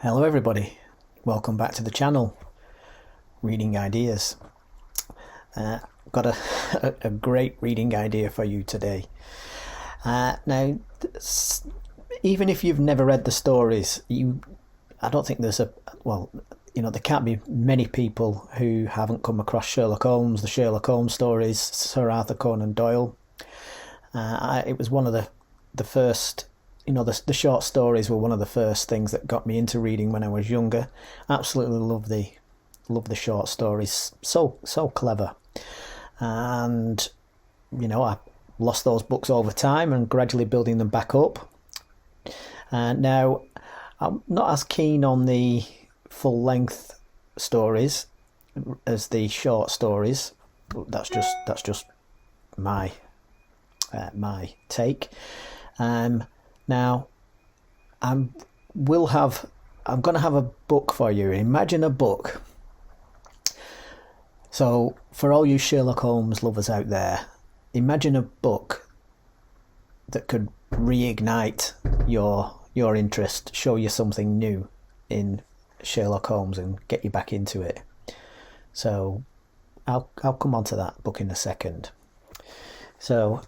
Hello everybody, welcome back to the channel, Reading Ideas. Got a great reading idea for you today. Now, even if you've never read the stories, I don't think there can't be many people who haven't come across Sherlock Holmes, the Sherlock Holmes stories, Sir Arthur Conan Doyle. It was one of the first. The short stories were one of the first things that got me into reading when I was younger. Absolutely love the short stories. So clever. And I lost those books over time and gradually building them back up. Now I'm not as keen on the full length stories as the short stories. That's just my take. Now, I'm going to have a book for you. Imagine a book. So, for all you Sherlock Holmes lovers out there, imagine a book that could reignite your interest, show you something new in Sherlock Holmes and get you back into it. So, I'll come on to that book in a second. So,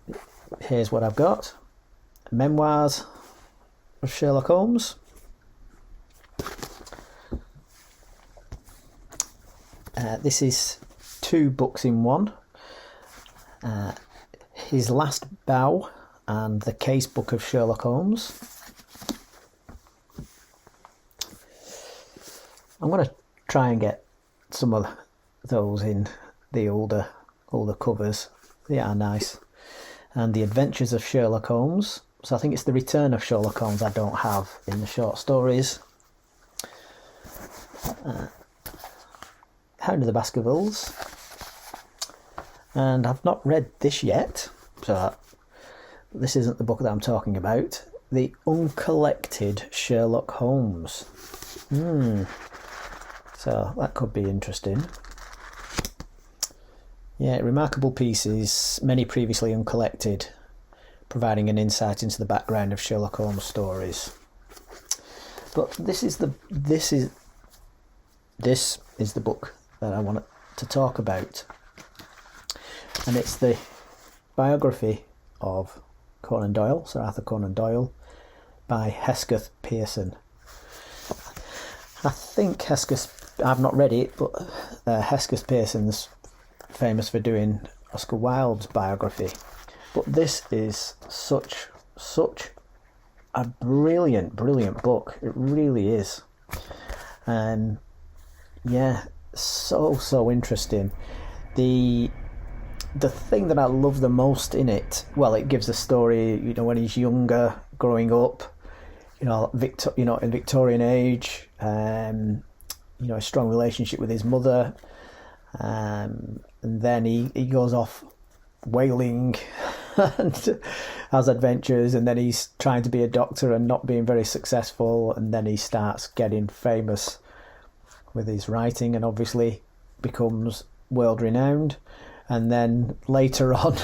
here's what I've got. Memoirs of Sherlock Holmes. This is 2 books in one. His Last Bow and The Case Book of Sherlock Holmes. I'm going to try and get some of those in the older covers. They are nice. And The Adventures of Sherlock Holmes. So I think it's The Return of Sherlock Holmes I don't have in the short stories. Hound of the Baskervilles. And I've not read this yet, so this isn't the book that I'm talking about. The Uncollected Sherlock Holmes. So that could be interesting. Yeah, remarkable pieces, many previously uncollected, providing an insight into the background of Sherlock Holmes stories. But this is the book that I want to talk about, and it's the biography of Conan Doyle, Sir Arthur Conan Doyle, by Hesketh Pearson. I think Hesketh, I've not read it, but Hesketh Pearson's famous for doing Oscar Wilde's biography. But this is such a brilliant book. It really is. Yeah, so interesting. The thing that I love the most in it, well, it gives a story, when he's younger, growing up, in Victorian age, a strong relationship with his mother, and then he goes off whaling and has adventures, and then he's trying to be a doctor and not being very successful, and then he starts getting famous with his writing and obviously becomes world renowned, and then later on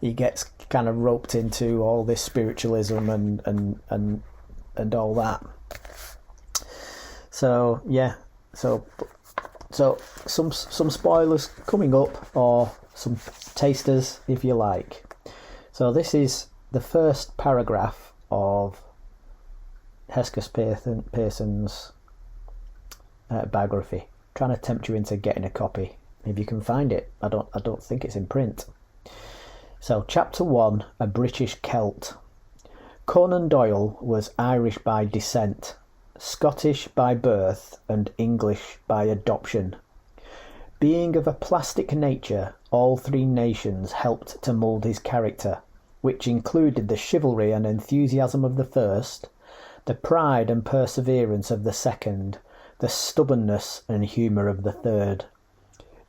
he gets kind of roped into all this spiritualism and all that. So yeah, so some spoilers coming up, or some tasters if you like. So this is the first paragraph of Hesketh Pearson's biography. Trying to tempt you into getting a copy if you can find it. I don't think it's in print. So chapter 1, A British Celt. Conan Doyle was Irish by descent, Scottish by birth, and English by adoption. Being of a plastic nature, all 3 nations helped to mould his character, which included the chivalry and enthusiasm of the first, the pride and perseverance of the second, the stubbornness and humour of the third.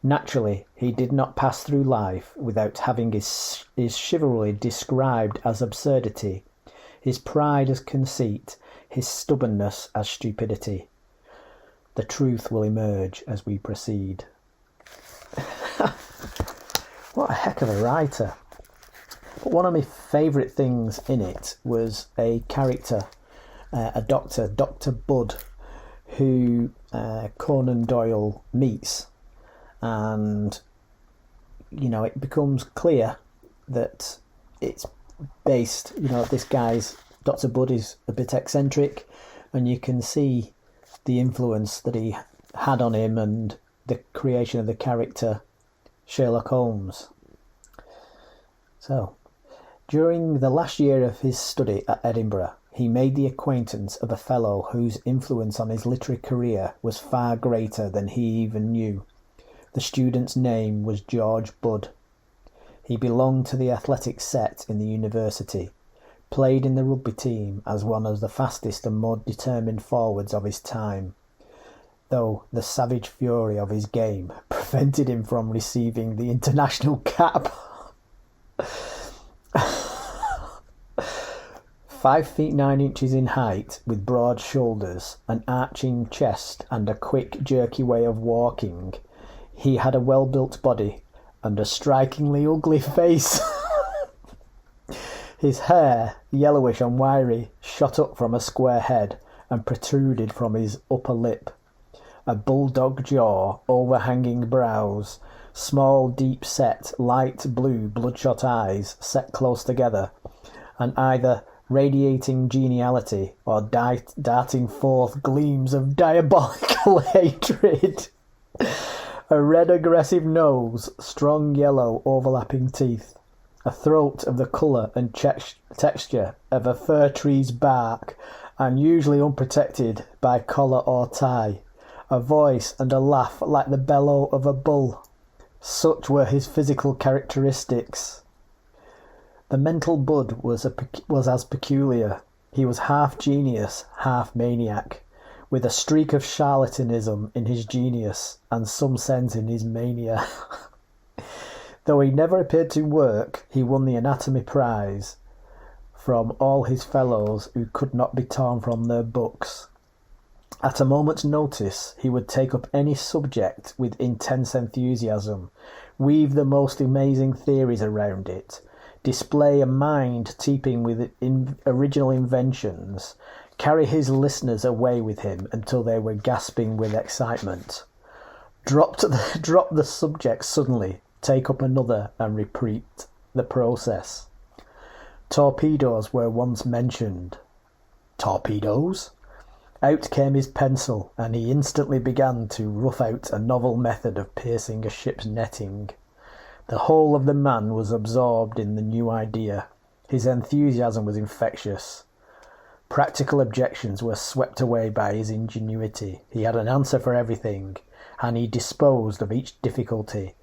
Naturally, he did not pass through life without having his chivalry described as absurdity, his pride as conceit, his stubbornness as stupidity. The truth will emerge as we proceed. What a heck of a writer. But one of my favourite things in it was a character, a doctor, Dr. Budd, who Conan Doyle meets, and it becomes clear that it's based, this guy's, Dr. Budd, is a bit eccentric, and you can see the influence that he had on him and the creation of the character Sherlock Holmes. So, during the last year of his study at Edinburgh, he made the acquaintance of a fellow whose influence on his literary career was far greater than he even knew. The student's name was George Budd. He belonged to the athletic set in the university, played in the rugby team as one of the fastest and more determined forwards of his time, though the savage fury of his game prevented him from receiving the international cap. 5 feet 9 inches in height, with broad shoulders, an arching chest, and a quick, jerky way of walking, he had a well-built body and a strikingly ugly face. His hair, yellowish and wiry, shot up from a square head and protruded from his upper lip. A bulldog jaw, overhanging brows, small, deep-set, light blue, bloodshot eyes set close together, and either radiating geniality or darting forth gleams of diabolical hatred. A red, aggressive nose, strong yellow overlapping teeth, a throat of the colour and texture of a fir tree's bark, and usually unprotected by collar or tie, a voice and a laugh like the bellow of a bull. Such were his physical characteristics. The mental Budd was as peculiar. He was half genius, half maniac, with a streak of charlatanism in his genius and some sense in his mania. Though he never appeared to work, he won the anatomy prize from all his fellows who could not be torn from their books. At a moment's notice, he would take up any subject with intense enthusiasm, weave the most amazing theories around it, display a mind teeming with original inventions, carry his listeners away with him until they were gasping with excitement, drop the subject suddenly, take up another, and repeat the process. Torpedoes were once mentioned. Torpedoes? Out came his pencil, and he instantly began to rough out a novel method of piercing a ship's netting. The whole of the man was absorbed in the new idea. His enthusiasm was infectious. Practical objections were swept away by his ingenuity. He had an answer for everything, and he disposed of each difficulty.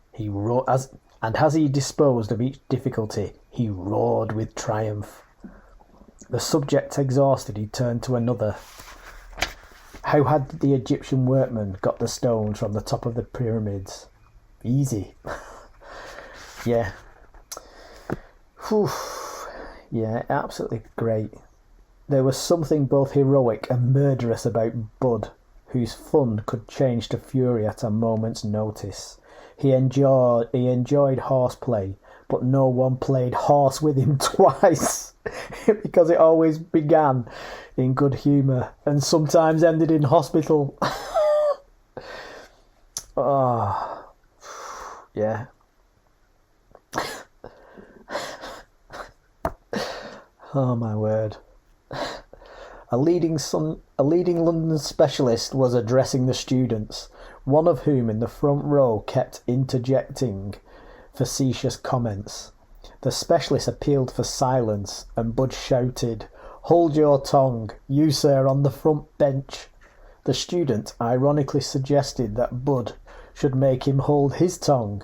As he disposed of each difficulty, he roared with triumph. The subject exhausted, he turned to another. How had the Egyptian workmen got the stones from the top of the pyramids? Easy. Yeah. Whew. Yeah, absolutely great. There was something both heroic and murderous about Budd, whose fun could change to fury at a moment's notice. He enjoyed horseplay, but no one played horse with him twice, because it always began in good humour and sometimes ended in hospital. Oh, yeah. Oh my word. A leading London specialist was addressing the students, one of whom in the front row kept interjecting facetious comments. The specialist appealed for silence, and Budd shouted, "Hold your tongue, you sir on the front bench." The student ironically suggested that Budd should make him hold his tongue.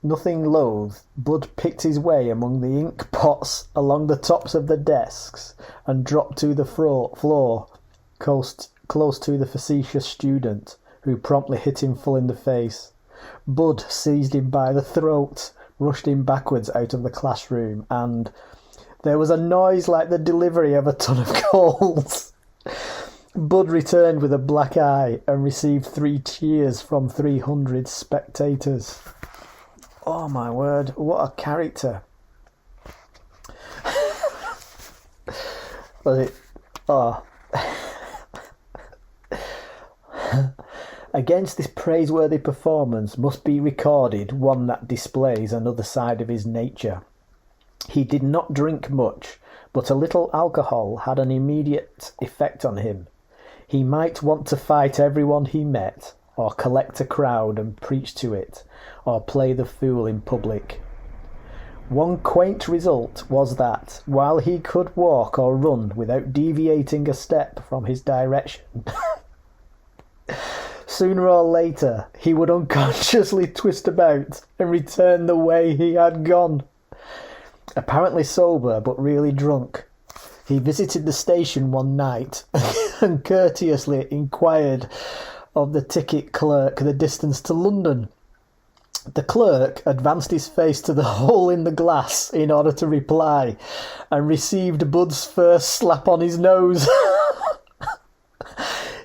Nothing loath, Budd picked his way among the ink pots along the tops of the desks and dropped to the floor, close to the facetious student, who promptly hit him full in the face. Budd seized him by the throat, rushed him backwards out of the classroom, and there was a noise like the delivery of a ton of coals. Budd returned with a black eye and received 3 cheers from 300 spectators. Oh my word, what a character. Against this praiseworthy performance must be recorded one that displays another side of his nature. He did not drink much, but a little alcohol had an immediate effect on him. He might want to fight everyone he met, or collect a crowd and preach to it, or play the fool in public. One quaint result was that, while he could walk or run without deviating a step from his direction, sooner or later he would unconsciously twist about and return the way he had gone. Apparently sober but really drunk, he visited the station one night and courteously inquired of the ticket clerk the distance to London. The clerk advanced his face to the hole in the glass in order to reply, and received Bud's first slap on his nose.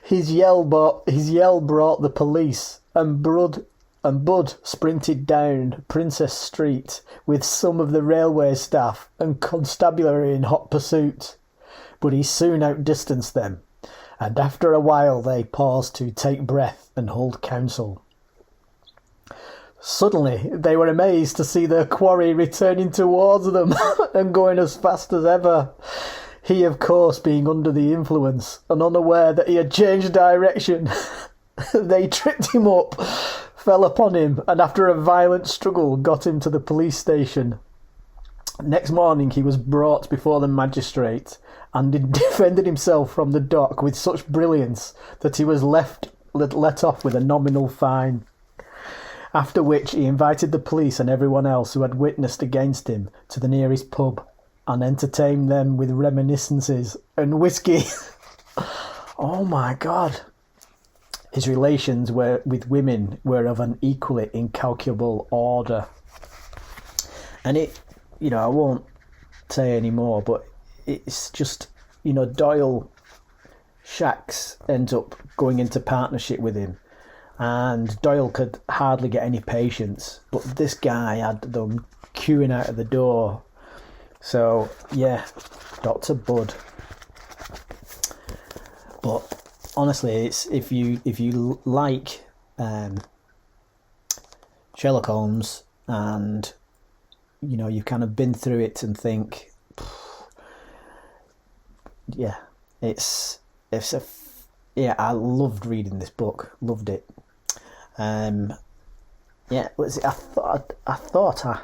His yell brought the police, and Bud sprinted down Princess Street with some of the railway staff and constabulary in hot pursuit. But he soon outdistanced them, and after a while they paused to take breath and hold counsel. Suddenly they were amazed to see their quarry returning towards them and going as fast as ever. He, of course, being under the influence and unaware that he had changed direction, they tripped him up, fell upon him, and after a violent struggle got him to the police station. Next morning he was brought before the magistrate and defended himself from the dock with such brilliance that he was let off with a nominal fine. After which he invited the police and everyone else who had witnessed against him to the nearest pub and entertained them with reminiscences and whiskey. Oh my God. His relations with women were of an equally incalculable order. And I won't say any more, but it's just, Doyle ends up going into partnership with him. And Doyle could hardly get any patience, but this guy had them queuing out of the door. So, yeah, Dr. Bud. But honestly, it's if you like Sherlock Holmes and you've kind of been through it and think, yeah, I loved reading this book, loved it. I thought I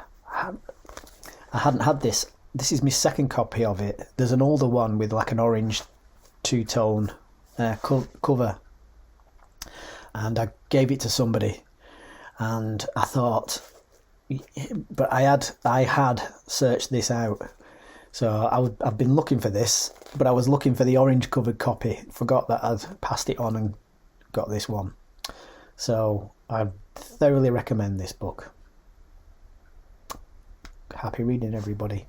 hadn't had this. This is my second copy of it. There's an older one with like an orange two-tone cover, and I gave it to somebody, and I thought, but I had searched this out, so I've been looking for this, but I was looking for the orange covered copy. Forgot that I'd passed it on and got this one. So I thoroughly recommend this book. Happy reading, everybody.